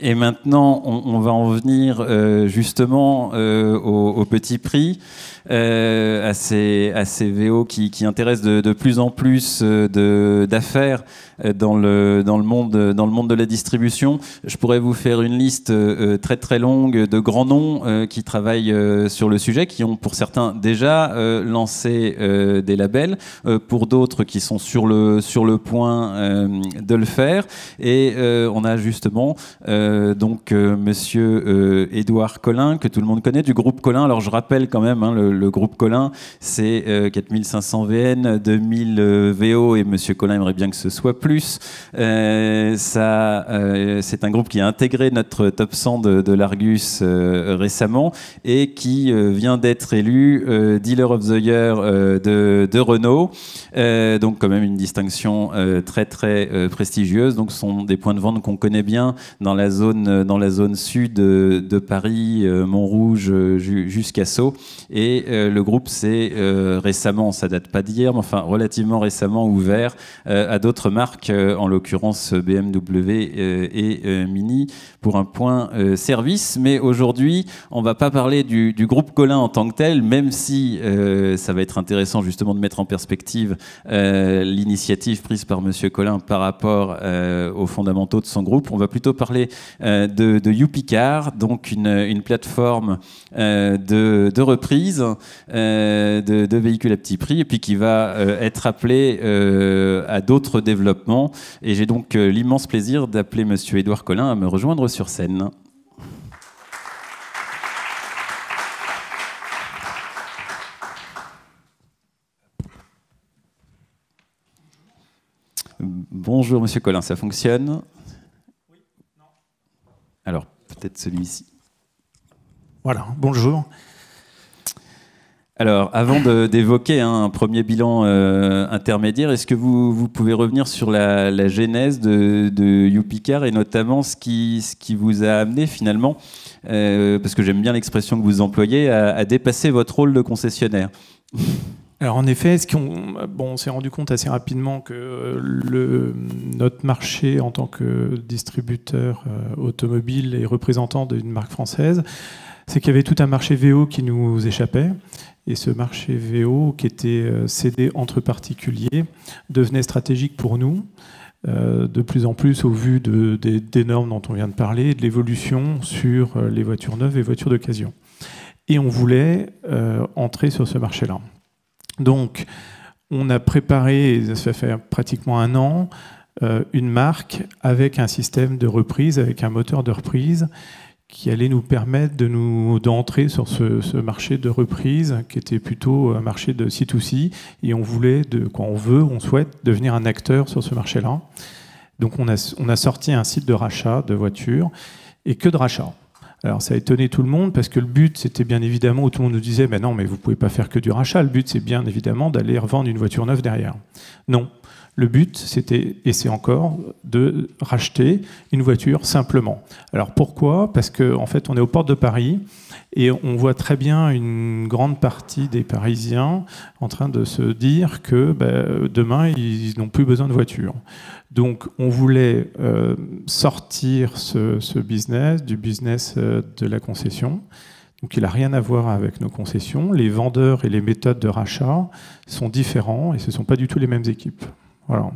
Et maintenant, on va en venir justement au petit prix, à ces VO qui intéressent de plus en plus d'affaires dans le monde de la distribution. Je pourrais vous faire une liste très très longue de grands noms qui travaillent sur le sujet, qui ont pour certains déjà lancé des labels, pour d'autres qui sont sur le point de le faire. Et on a justement donc Monsieur Édouard Collin, que tout le monde connaît, du groupe Collin. Alors je rappelle quand même, le groupe Collin, c'est 4500 VN, 2000 VO, et Monsieur Collin aimerait bien que ce soit plus. C'est un groupe qui a intégré notre top 100 de l'Argus récemment, et qui vient d'être élu Dealer of the Year de Renault. Donc quand même une distinction très très prestigieuse. Donc ce sont des points de vente qu'on connaît bien dans la zone sud de Paris, Montrouge jusqu'à Sceaux. Et le groupe s'est récemment, ça date pas d'hier, mais enfin relativement récemment ouvert à d'autres marques, en l'occurrence BMW et Mini, pour un point service. Mais aujourd'hui, on va pas parler du groupe Collin en tant que tel, même si ça va être intéressant justement de mettre en perspective l'initiative prise par Monsieur Collin par rapport aux fondamentaux de son groupe. On va plutôt parler de YouPicard, donc une plateforme de reprise de véhicules à petit prix, et puis qui va être appelée à d'autres développements. Et j'ai donc l'immense plaisir d'appeler Monsieur Édouard Collin à me rejoindre sur scène. Bonjour Monsieur Collin, ça fonctionne? Oui, non. Alors, peut-être celui-ci. Voilà, bonjour. Alors, avant d'évoquer un premier bilan intermédiaire, est-ce que vous pouvez revenir sur la genèse de YouPicard, et notamment ce qui vous a amené finalement, parce que j'aime bien l'expression que vous employez, à dépasser votre rôle de concessionnaire? Alors en effet, on s'est rendu compte assez rapidement que notre marché en tant que distributeur automobile et représentant d'une marque française, c'est qu'il y avait tout un marché VO qui nous échappait. Et ce marché VO, qui était cédé entre particuliers, devenait stratégique pour nous, de plus en plus au vu des normes dont on vient de parler, de l'évolution sur les voitures neuves et voitures d'occasion. Et on voulait entrer sur ce marché-là. Donc, on a préparé, ça fait pratiquement un an, une marque avec un système de reprise, avec un moteur de reprise, qui allait nous permettre d'entrer sur ce marché de reprise, qui était plutôt un marché de C2C, et on souhaite devenir un acteur sur ce marché-là. Donc on a sorti un site de rachat de voitures, et que de rachat. Alors ça a étonné tout le monde, parce que le but, c'était bien évidemment, où tout le monde nous disait, mais non, mais vous pouvez pas faire que du rachat, le but, c'est bien évidemment d'aller revendre une voiture neuve derrière. Non. Le but, c'était, et c'est encore, de racheter une voiture simplement. Alors pourquoi? Parce qu'en fait, on est aux portes de Paris, et on voit très bien une grande partie des Parisiens en train de se dire que demain, ils n'ont plus besoin de voiture. Donc on voulait sortir ce business du business de la concession. Donc il n'a rien à voir avec nos concessions. Les vendeurs et les méthodes de rachat sont différents, et ce ne sont pas du tout les mêmes équipes. Voilà.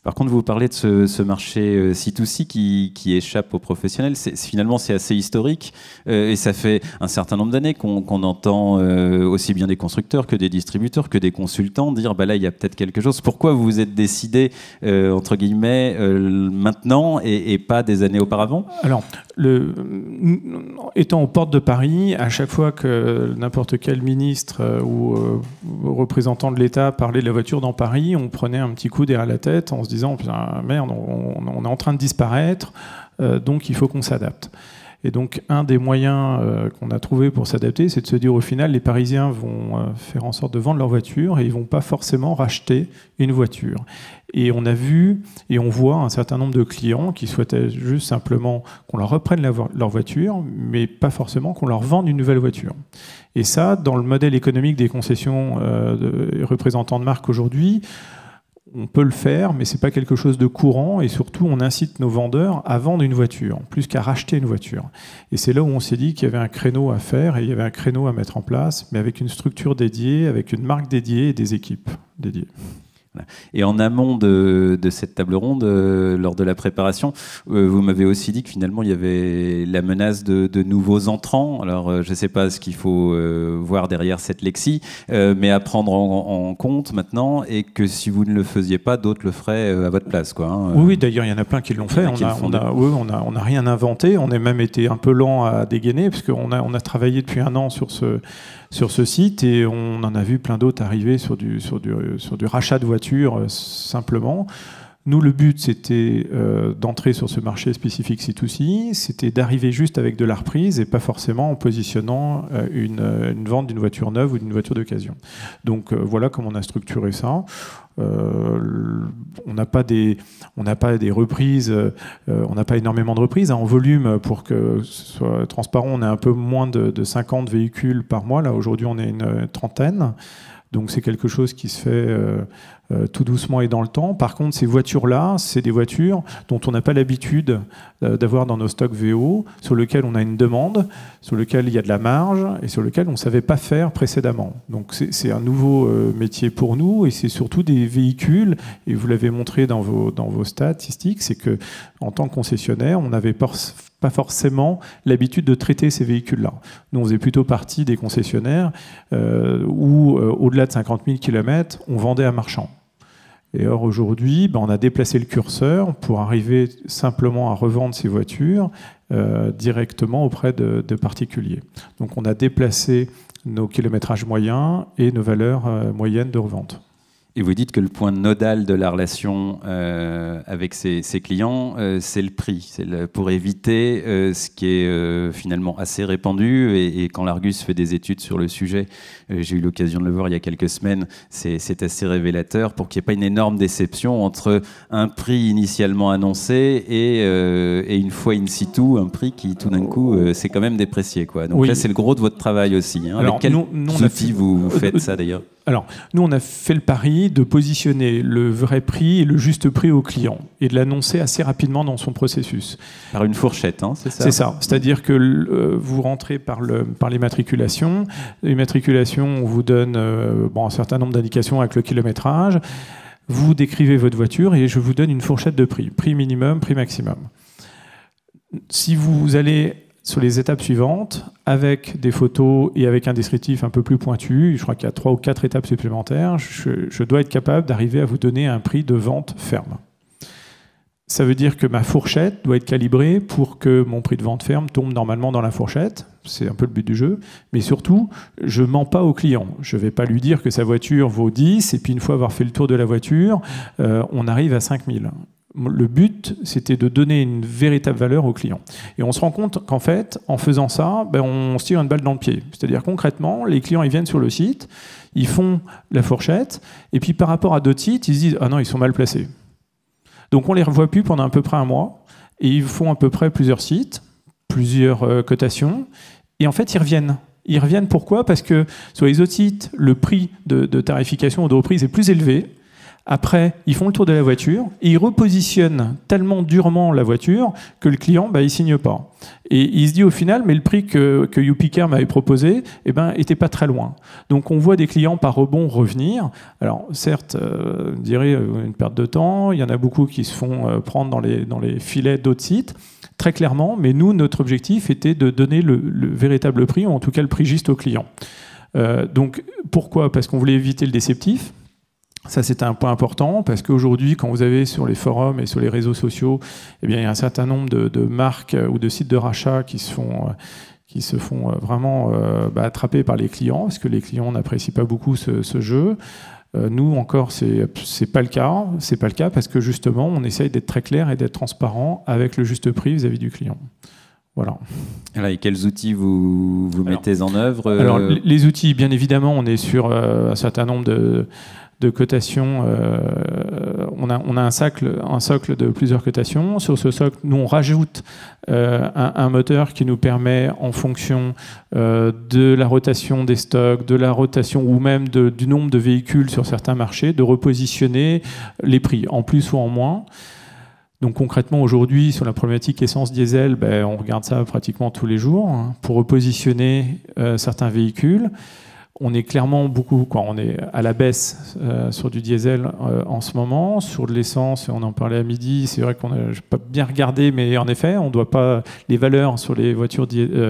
Par contre, vous parlez de ce marché C2C qui échappe aux professionnels. Finalement, c'est assez historique, et ça fait un certain nombre d'années qu'on entend aussi bien des constructeurs que des distributeurs, que des consultants dire là, il y a peut-être quelque chose. Pourquoi vous vous êtes décidé, entre guillemets, maintenant et pas des années auparavant? Alors, étant aux portes de Paris, à chaque fois que n'importe quel ministre ou représentant de l'État parlait de la voiture dans Paris, on prenait un petit coup derrière la tête en se disant merde, on est en train de disparaître, donc il faut qu'on s'adapte. Et donc un des moyens qu'on a trouvé pour s'adapter, c'est de se dire au final, les Parisiens vont faire en sorte de vendre leur voiture, et ils ne vont pas forcément racheter une voiture. Et on a vu et on voit un certain nombre de clients qui souhaitaient juste simplement qu'on leur reprenne leur voiture, mais pas forcément qu'on leur vende une nouvelle voiture. Et ça, dans le modèle économique des concessions représentants de marque aujourd'hui, on peut le faire, mais c'est pas quelque chose de courant, et surtout on incite nos vendeurs à vendre une voiture, plus qu'à racheter une voiture. Et c'est là où on s'est dit qu'il y avait un créneau à faire, et il y avait un créneau à mettre en place, mais avec une structure dédiée, avec une marque dédiée et des équipes dédiées. Et en amont de cette table ronde, lors de la préparation, vous m'avez aussi dit que finalement il y avait la menace de nouveaux entrants. Alors je ne sais pas ce qu'il faut voir derrière cette lexie, mais à prendre en compte maintenant, et que si vous ne le faisiez pas, d'autres le feraient à votre place, quoi, hein. Oui, d'ailleurs il y en a plein qui l'ont fait. On n'a rien inventé, on a même été un peu lent à dégainer, parce qu'on a travaillé depuis 1 an sur ce site, et on en a vu plein d'autres arriver sur du rachat de voitures simplement. Nous, le but, c'était d'entrer sur ce marché spécifique C2C, c'était d'arriver juste avec de la reprise et pas forcément en positionnant une vente d'une voiture neuve ou d'une voiture d'occasion. Donc voilà comment on a structuré ça. On n'a pas des reprises, on n'a pas énormément de reprises. En volume, pour que ce soit transparent, on a un peu moins de 50 véhicules par mois. Là, aujourd'hui, on est une trentaine. Donc c'est quelque chose qui se fait tout doucement et dans le temps. Par contre, ces voitures-là, c'est des voitures dont on n'a pas l'habitude d'avoir dans nos stocks VO, sur lesquelles on a une demande, sur lesquelles il y a de la marge et sur lesquelles on ne savait pas faire précédemment. Donc c'est un nouveau métier pour nous, et c'est surtout des véhicules, et vous l'avez montré dans vos statistiques, c'est qu'en tant que concessionnaire, on n'avait pas forcément l'habitude de traiter ces véhicules-là. Nous, on faisait plutôt partie des concessionnaires où, au-delà de 50 000 km, on vendait à marchand. Et or, aujourd'hui, on a déplacé le curseur pour arriver simplement à revendre ces voitures directement auprès de particuliers. Donc, on a déplacé nos kilométrages moyens et nos valeurs moyennes de revente. Et vous dites que le point nodal de la relation avec ses clients, c'est le prix. C'est pour éviter ce qui est finalement assez répandu. Et quand l'Argus fait des études sur le sujet, j'ai eu l'occasion de le voir il y a quelques semaines, c'est assez révélateur, pour qu'il n'y ait pas une énorme déception entre un prix initialement annoncé et une fois in situ, un prix qui tout d'un coup s'est quand même déprécié, quoi. Donc oui, là, c'est le gros de votre travail aussi, hein. Alors, avec quels outils vous faites ça d'ailleurs ? Alors, nous, on a fait le pari de positionner le vrai prix et le juste prix au client, et de l'annoncer assez rapidement dans son processus. Par une fourchette, hein, c'est ça ? C'est ça. C'est-à-dire que vous rentrez par les matriculations. Les matriculations, on vous donne un certain nombre d'indications avec le kilométrage. Vous décrivez votre voiture et je vous donne une fourchette de prix. Prix minimum, prix maximum. Si vous allez sur les étapes suivantes, avec des photos et avec un descriptif un peu plus pointu, je crois qu'il y a 3 ou 4 étapes supplémentaires, je dois être capable d'arriver à vous donner un prix de vente ferme. Ça veut dire que ma fourchette doit être calibrée pour que mon prix de vente ferme tombe normalement dans la fourchette. C'est un peu le but du jeu. Mais surtout, je ne mens pas au client. Je ne vais pas lui dire que sa voiture vaut 10, et puis une fois avoir fait le tour de la voiture, on arrive à 5000. Le but, c'était de donner une véritable valeur au client. Et on se rend compte qu'en fait, en faisant ça, on se tire une balle dans le pied. C'est-à-dire concrètement, les clients, ils viennent sur le site, ils font la fourchette, et puis par rapport à d'autres sites, ils se disent « Ah non, ils sont mal placés ». Donc on ne les revoit plus pendant à peu près un mois, et ils font à peu près plusieurs sites, plusieurs cotations, et en fait, ils reviennent. Ils reviennent pourquoi ? Parce que sur les autres sites, le prix de tarification ou de reprise est plus élevé. Après, ils font le tour de la voiture et ils repositionnent tellement durement la voiture que le client, il signe pas. Et il se dit au final, mais le prix que YouPicker m'avait proposé, était pas très loin. Donc on voit des clients par rebond revenir. Alors certes, je dirais une perte de temps. Il y en a beaucoup qui se font prendre dans les filets d'autres sites, très clairement. Mais nous, notre objectif était de donner le véritable prix, ou en tout cas le prix juste au client. Donc pourquoi ? Parce qu'on voulait éviter le déceptif. Ça, c'était un point important, parce qu'aujourd'hui, quand vous avez sur les forums et sur les réseaux sociaux, il y a un certain nombre de marques ou de sites de rachat qui se font vraiment attraper par les clients, parce que les clients n'apprécient pas beaucoup ce jeu. Nous, encore, c'est pas le cas. C'est pas le cas parce que, justement, on essaye d'être très clair et d'être transparent avec le juste prix vis-à-vis du client. Voilà. Et quels outils vous mettez en œuvre ? Alors, les outils, bien évidemment, on est sur un certain nombre de cotations. On a un socle de plusieurs cotations. Sur ce socle, nous, on rajoute un moteur qui nous permet, en fonction de la rotation des stocks, de la rotation ou même du nombre de véhicules sur certains marchés, de repositionner les prix en plus ou en moins. Donc concrètement, aujourd'hui, sur la problématique essence-diesel, on regarde ça pratiquement tous les jours pour repositionner certains véhicules. On est clairement on est à la baisse sur du diesel en ce moment. Sur de l'essence, on en parlait à midi, c'est vrai je n'ai pas bien regardé, mais en effet, les valeurs sur les voitures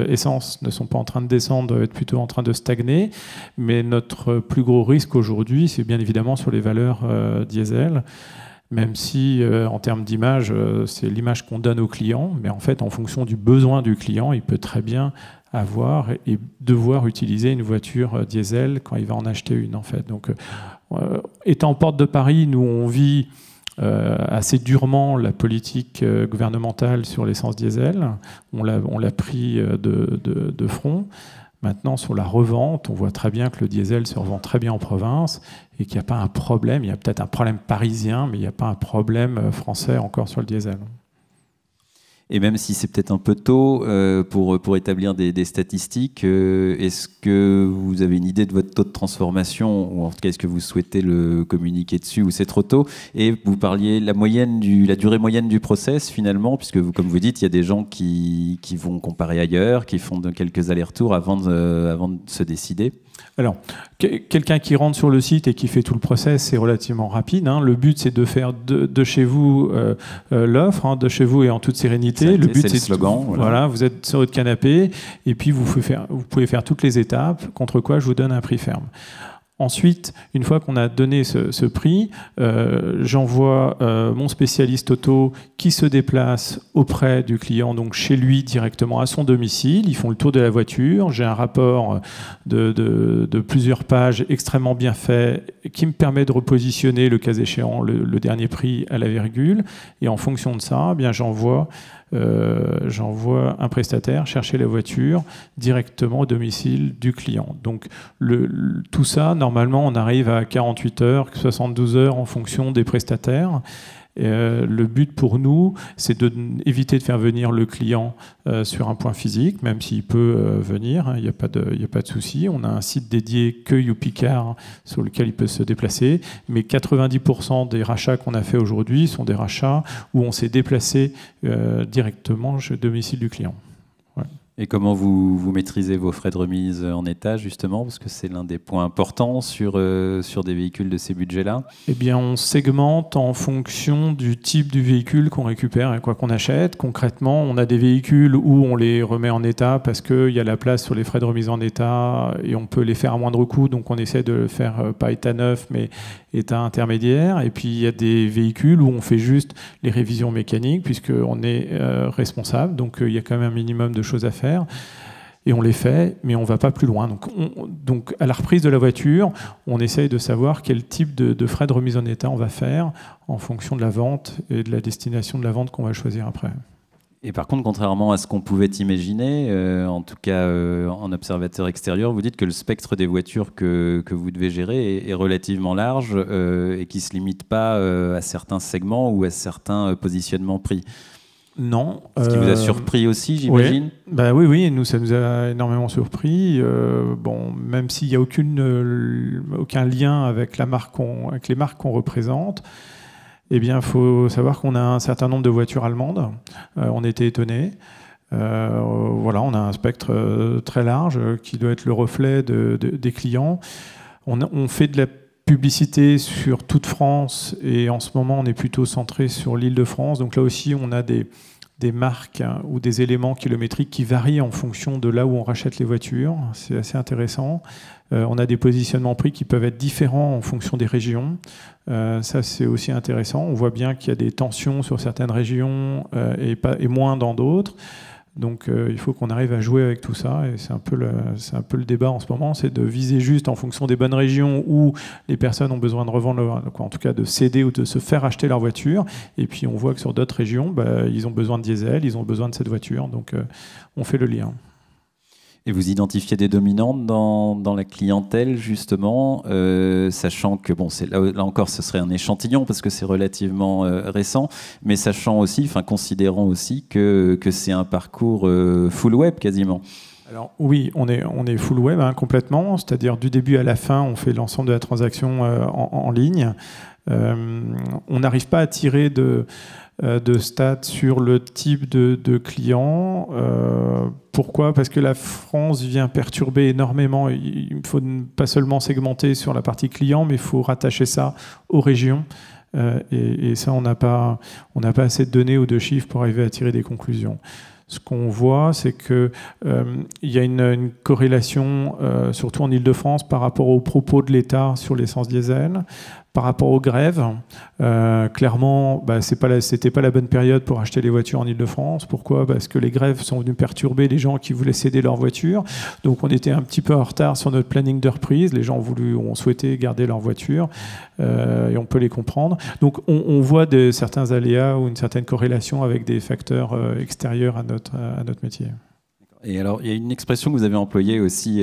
essence ne sont pas en train de descendre, doivent être plutôt en train de stagner. Mais notre plus gros risque aujourd'hui, c'est bien évidemment sur les valeurs diesel. Même si, en termes d'image, c'est l'image qu'on donne au client, mais en fait, en fonction du besoin du client, il peut très bien avoir et devoir utiliser une voiture diesel quand il va en acheter une, en fait. Donc, étant porte de Paris, nous, on vit assez durement la politique gouvernementale sur l'essence diesel. On l'a pris de front. Maintenant, sur la revente, on voit très bien que le diesel se revend très bien en province et qu'il n'y a pas un problème. Il y a peut-être un problème parisien, mais il n'y a pas un problème français encore sur le diesel. Et même si c'est peut-être un peu tôt pour établir des statistiques, est-ce que vous avez une idée de votre taux de transformation, ou en tout cas est-ce que vous souhaitez le communiquer dessus, ou c'est trop tôt? Et vous parliez la durée moyenne du process finalement, puisque comme vous dites, il y a des gens qui vont comparer ailleurs, qui font quelques allers-retours avant de se décider. Alors, quelqu'un qui rentre sur le site et qui fait tout le process, c'est relativement rapide. Le but, c'est de faire de chez vous l'offre, de chez vous et en toute sérénité. Le but, c'est le slogan. Voilà, vous êtes sur votre canapé et puis vous pouvez faire toutes les étapes, contre quoi je vous donne un prix ferme. Ensuite, une fois qu'on a donné ce prix, j'envoie mon spécialiste auto qui se déplace auprès du client, donc chez lui directement à son domicile. Ils font le tour de la voiture. J'ai un rapport de plusieurs pages extrêmement bien fait qui me permet de repositionner, le cas échéant, le dernier prix à la virgule. Et en fonction de ça, j'envoie un prestataire chercher la voiture directement au domicile du client. Donc tout ça, normalement, on arrive à 48 heures, 72 heures en fonction des prestataires. Le but pour nous, c'est d'éviter de faire venir le client sur un point physique, même s'il peut venir, il n'y a pas de souci. On a un site dédié que YouPicard sur lequel il peut se déplacer, mais 90% des rachats qu'on a fait aujourd'hui sont des rachats où on s'est déplacé directement au domicile du client. Ouais. Et comment vous maîtrisez vos frais de remise en état, justement, parce que c'est l'un des points importants sur des véhicules de ces budgets-là? Eh bien, on segmente en fonction du type du véhicule qu'on récupère et quoi qu'on achète. Concrètement, on a des véhicules où on les remet en état parce qu'il y a la place sur les frais de remise en état et on peut les faire à moindre coût, donc on essaie de le faire pas état neuf, mais état intermédiaire. Et puis, il y a des véhicules où on fait juste les révisions mécaniques puisqu'on est responsable, donc il y a quand même un minimum de choses à faire. Et on les fait, mais on ne va pas plus loin. Donc, à la reprise de la voiture, on essaye de savoir quel type de frais de remise en état on va faire en fonction de la vente et de la destination de la vente qu'on va choisir après. Et par contre, contrairement à ce qu'on pouvait imaginer, en tout cas en observateur extérieur, vous dites que le spectre des voitures que vous devez gérer est relativement large et qui ne se limite pas à certains segments ou à certains positionnements prix. Non. Ce qui vous a surpris aussi, j'imagine? Oui, nous, ça nous a énormément surpris. Même s'il n'y a aucun lien avec les marques qu'on représente, eh bien, il faut savoir qu'on a un certain nombre de voitures allemandes. On était étonnés. On a un spectre très large qui doit être le reflet des clients. On fait de la publicité sur toute France et en ce moment, on est plutôt centré sur l'Île-de-France. Donc là aussi, on a des marques ou des éléments kilométriques qui varient en fonction de là où on rachète les voitures. C'est assez intéressant. On a des positionnements prix qui peuvent être différents en fonction des régions. Ça, c'est aussi intéressant. On voit bien qu'il y a des tensions sur certaines régions et moins dans d'autres. Donc il faut qu'on arrive à jouer avec tout ça et c'est un peu le débat en ce moment, c'est de viser juste en fonction des bonnes régions où les personnes ont besoin de revendre, en tout cas de céder ou de se faire acheter leur voiture. Et puis on voit que sur d'autres régions, ils ont besoin de diesel, ils ont besoin de cette voiture, donc on fait le lien. Et vous identifiez des dominantes dans la clientèle, justement, sachant que, bon, là encore, ce serait un échantillon parce que c'est relativement récent, mais sachant aussi, enfin, considérant aussi que c'est un parcours full web quasiment. Alors oui, on est full web complètement, c'est-à-dire du début à la fin, on fait l'ensemble de la transaction en ligne. On n'arrive pas à tirer de stats sur le type de client. Pourquoi ? Parce que la France vient perturber énormément. Il faut pas seulement segmenter sur la partie client, mais il faut rattacher ça aux régions. Et ça, on n'a pas assez de données ou de chiffres pour arriver à tirer des conclusions. Ce qu'on voit, c'est qu'il y a une corrélation, surtout en Ile-de-France, par rapport aux propos de l'État sur l'essence diesel, par rapport aux grèves. Clairement, c'était pas la bonne période pour acheter les voitures en Ile-de-France. Pourquoi ? Parce que les grèves sont venues perturber les gens qui voulaient céder leur voiture. Donc on était un petit peu en retard sur notre planning de reprise. Les gens ont souhaité garder leur voiture et on peut les comprendre. Donc on voit certains aléas ou une certaine corrélation avec des facteurs extérieurs à notre métier. Et alors, il y a une expression que vous avez employée aussi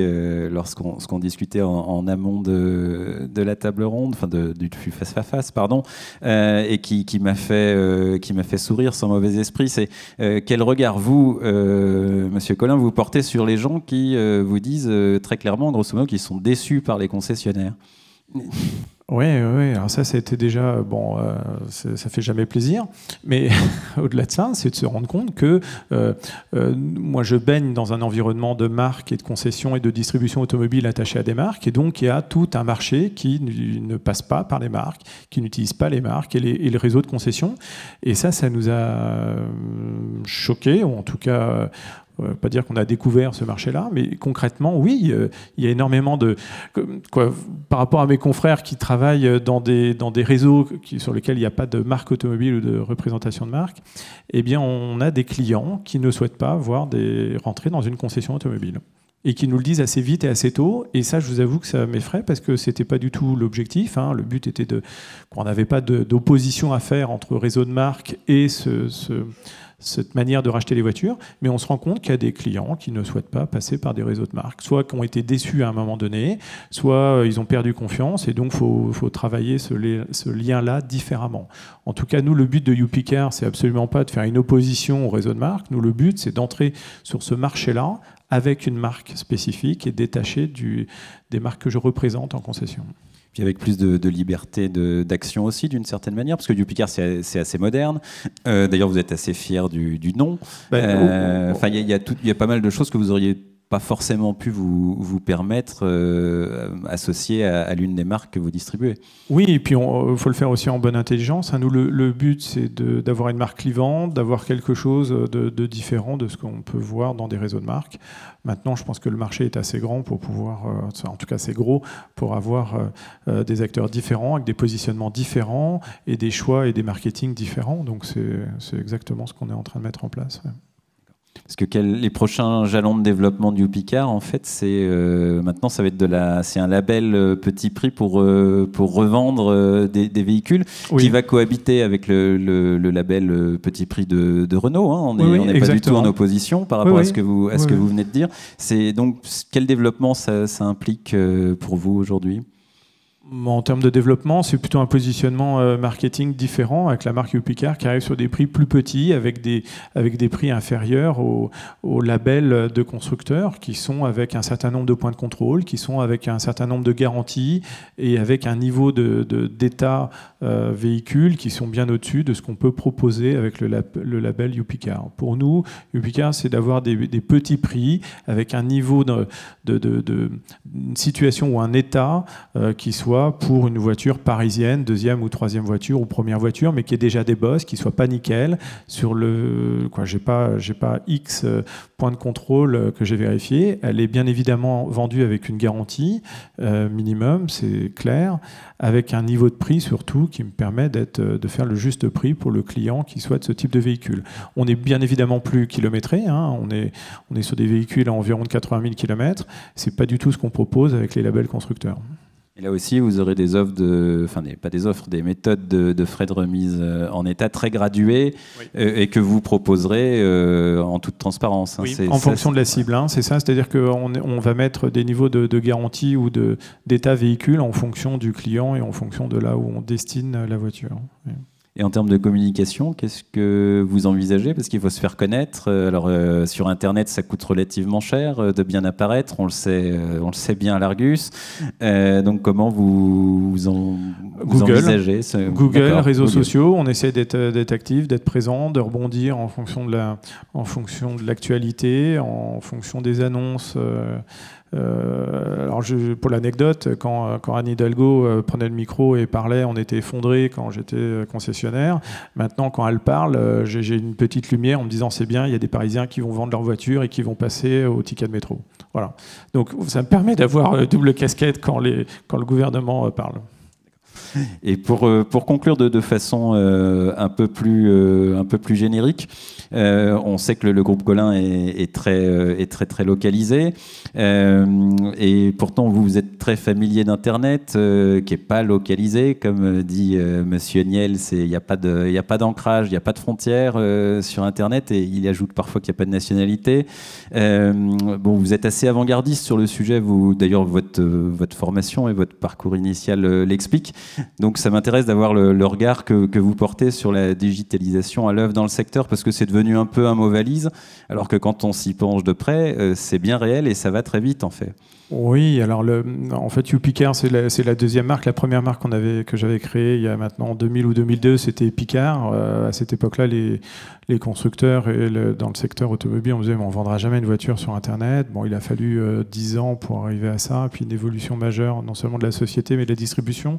lorsqu'on discutait en amont de la table ronde, enfin du face à face, pardon, et qui m'a fait sourire sans mauvais esprit. C'est quel regard vous, Monsieur Collin, vous portez sur les gens qui vous disent très clairement, grosso modo, qu'ils sont déçus par les concessionnaires. Oui. Alors ça a été déjà ça fait jamais plaisir. Mais au-delà de ça, c'est de se rendre compte que moi, je baigne dans un environnement de marques et de concessions et de distribution automobile attachées à des marques, et donc il y a tout un marché qui ne passe pas par les marques, qui n'utilise pas les marques et les réseaux de concessions. Et ça nous a choqués, ou en tout cas. Pas dire qu'on a découvert ce marché-là, mais concrètement, oui, il y a énormément par rapport à mes confrères qui travaillent dans des réseaux sur lesquels il n'y a pas de marque automobile ou de représentation de marque, eh bien, on a des clients qui ne souhaitent pas rentrer dans une concession automobile et qui nous le disent assez vite et assez tôt. Et ça, je vous avoue que ça m'effraie parce que c'était pas du tout l'objectif. Le but était qu'on n'avait pas d'opposition à faire entre réseau de marque et cette manière de racheter les voitures, mais on se rend compte qu'il y a des clients qui ne souhaitent pas passer par des réseaux de marques, soit qui ont été déçus à un moment donné, soit ils ont perdu confiance, et donc il faut travailler ce lien-là différemment. En tout cas, nous, le but de YouPicker, c'est absolument pas de faire une opposition au réseau de marques. Nous, le but, c'est d'entrer sur ce marché-là avec une marque spécifique et détachée des marques que je représente en concession. Puis avec plus de liberté d'action aussi, d'une certaine manière, parce que YouPicker, c'est assez moderne. D'ailleurs, vous êtes assez fier du nom. Enfin, il y a pas mal de choses que vous auriez pas forcément pu vous permettre associer à l'une des marques que vous distribuez. Oui, et puis il faut le faire aussi en bonne intelligence. Nous, le but, c'est d'avoir une marque clivante, d'avoir quelque chose de différent de ce qu'on peut voir dans des réseaux de marques. Maintenant, je pense que le marché est assez grand pour pouvoir, en tout cas assez gros, pour avoir des acteurs différents, avec des positionnements différents et des choix et des marketing différents. Donc c'est exactement ce qu'on est en train de mettre en place. Ouais. Parce que les prochains jalons de développement du YouPicker, en fait, maintenant ça va être c'est un label petit prix pour revendre des véhicules qui va cohabiter avec le label petit prix de Renault. On n'est pas du tout en opposition par rapport à ce que vous venez de dire. Donc quel développement ça implique pour vous aujourd'hui ? En termes de développement, c'est plutôt un positionnement marketing différent avec la marque YouPicker qui arrive sur des prix plus petits, avec des prix inférieurs aux labels de constructeurs qui sont avec un certain nombre de points de contrôle, qui sont avec un certain nombre de garanties et avec un niveau d'état véhicule qui sont bien au-dessus de ce qu'on peut proposer avec le label YouPicker. Pour nous, YouPicker, c'est d'avoir des petits prix avec un niveau une situation ou un état qui soit pour une voiture parisienne, deuxième ou troisième voiture ou première voiture, mais qui ait déjà des bosses, qui soit pas nickel. J'ai pas X points de contrôle que j'ai vérifié. Elle est bien évidemment vendue avec une garantie minimum, c'est clair, avec un niveau de prix surtout qui me permet de faire le juste prix pour le client qui souhaite ce type de véhicule. On est bien évidemment plus kilométré, on est sur des véhicules à environ de 80 000 km. C'est pas du tout ce qu'on propose avec les labels constructeurs. Et là aussi, vous aurez des offres pas des offres, des méthodes de frais de remise en état très graduées, oui, et que vous proposerez en toute transparence. Oui, en fonction de la cible, hein, c'est ça. C'est-à-dire qu'on va mettre des niveaux de garantie ou d'état véhicule en fonction du client et en fonction de là où on destine la voiture. Oui. Et en termes de communication, qu'est-ce que vous envisagez? Parce qu'il faut se faire connaître. Alors, sur Internet, ça coûte relativement cher de bien apparaître. On le sait bien à l'Argus. Donc, comment vous envisagez Google, réseaux sociaux. On essaie d'être actif, d'être présent, de rebondir en fonction de l'actualité, en fonction des annonces. Alors pour l'anecdote, quand Anne Hidalgo prenait le micro et parlait, on était effondrés quand j'étais concessionnaire. Maintenant, quand elle parle, j'ai une petite lumière en me disant c'est bien, il y a des Parisiens qui vont vendre leur voiture et qui vont passer au ticket de métro. Voilà. Donc ça me permet d'avoir double casquette quand le gouvernement parle. Et pour conclure de façon un peu plus générique, on sait que le groupe Collin est très localisé, et pourtant vous êtes très familier d'Internet, qui n'est pas localisé, comme dit Monsieur Niel. Il n'y a pas d'ancrage, il n'y a pas de frontières sur Internet, et il ajoute parfois qu'il n'y a pas de nationalité. Bon, vous êtes assez avant-gardiste sur le sujet. D'ailleurs, votre formation et votre parcours initial l'expliquent. Donc ça m'intéresse d'avoir le regard que vous portez sur la digitalisation à l'œuvre dans le secteur, parce que c'est devenu un peu un mot valise, alors que quand on s'y penche de près, c'est bien réel et ça va très vite en fait. Oui, alors en fait YouPicard, c'est la deuxième marque. La première marque que j'avais créée il y a maintenant 2000 ou 2002, c'était Picard. À cette époque-là, les constructeurs dans le secteur automobile, on me disait mais on ne vendra jamais une voiture sur Internet. Bon, il a fallu 10 ans pour arriver à ça, puis une évolution majeure, non seulement de la société, mais de la distribution.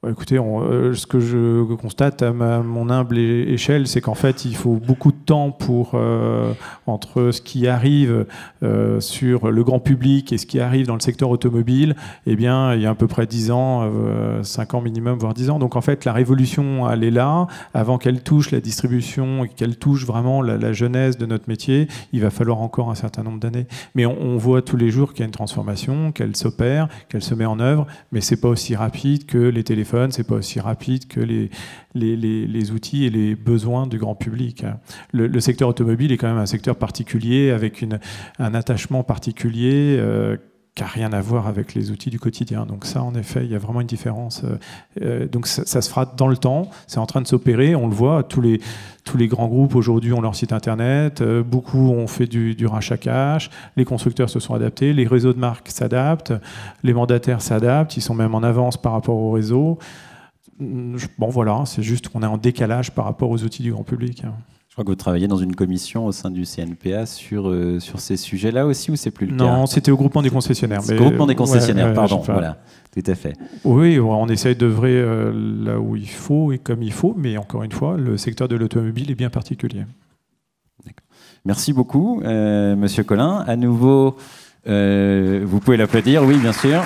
Écoutez, ce que je constate à mon humble échelle, c'est qu'en fait, il faut beaucoup de temps entre ce qui arrive sur le grand public et ce qui arrive dans le secteur automobile. Eh bien, il y a à peu près 10 ans, 5 ans minimum, voire 10 ans. Donc, en fait, la révolution, elle est là. Avant qu'elle touche la distribution et qu'elle touche vraiment la genèse de notre métier, il va falloir encore un certain nombre d'années. Mais on voit tous les jours qu'il y a une transformation, qu'elle s'opère, qu'elle se met en œuvre, mais c'est pas aussi rapide que les téléphones. C'est pas aussi rapide que les outils et les besoins du grand public. Le secteur automobile est quand même un secteur particulier, avec un attachement particulier qui n'a rien à voir avec les outils du quotidien. Donc ça, en effet, il y a vraiment une différence. Donc ça se fera dans le temps, c'est en train de s'opérer, on le voit, tous les grands groupes aujourd'hui ont leur site internet, beaucoup ont fait du rachat cash, les constructeurs se sont adaptés, les réseaux de marques s'adaptent, les mandataires s'adaptent, ils sont même en avance par rapport au réseau. Bon voilà, c'est juste qu'on est en décalage par rapport aux outils du grand public. Je crois que vous travaillez dans une commission au sein du CNPA sur ces sujets-là aussi, ou c'est plus le cas? Non, c'était au groupement des concessionnaires. C'est au groupement des concessionnaires, pardon. Voilà, tout à fait. Oui, on essaye d'œuvrer là où il faut et comme il faut, mais encore une fois, le secteur de l'automobile est bien particulier. Merci beaucoup, Monsieur Collin. À nouveau, vous pouvez l'applaudir, oui, bien sûr.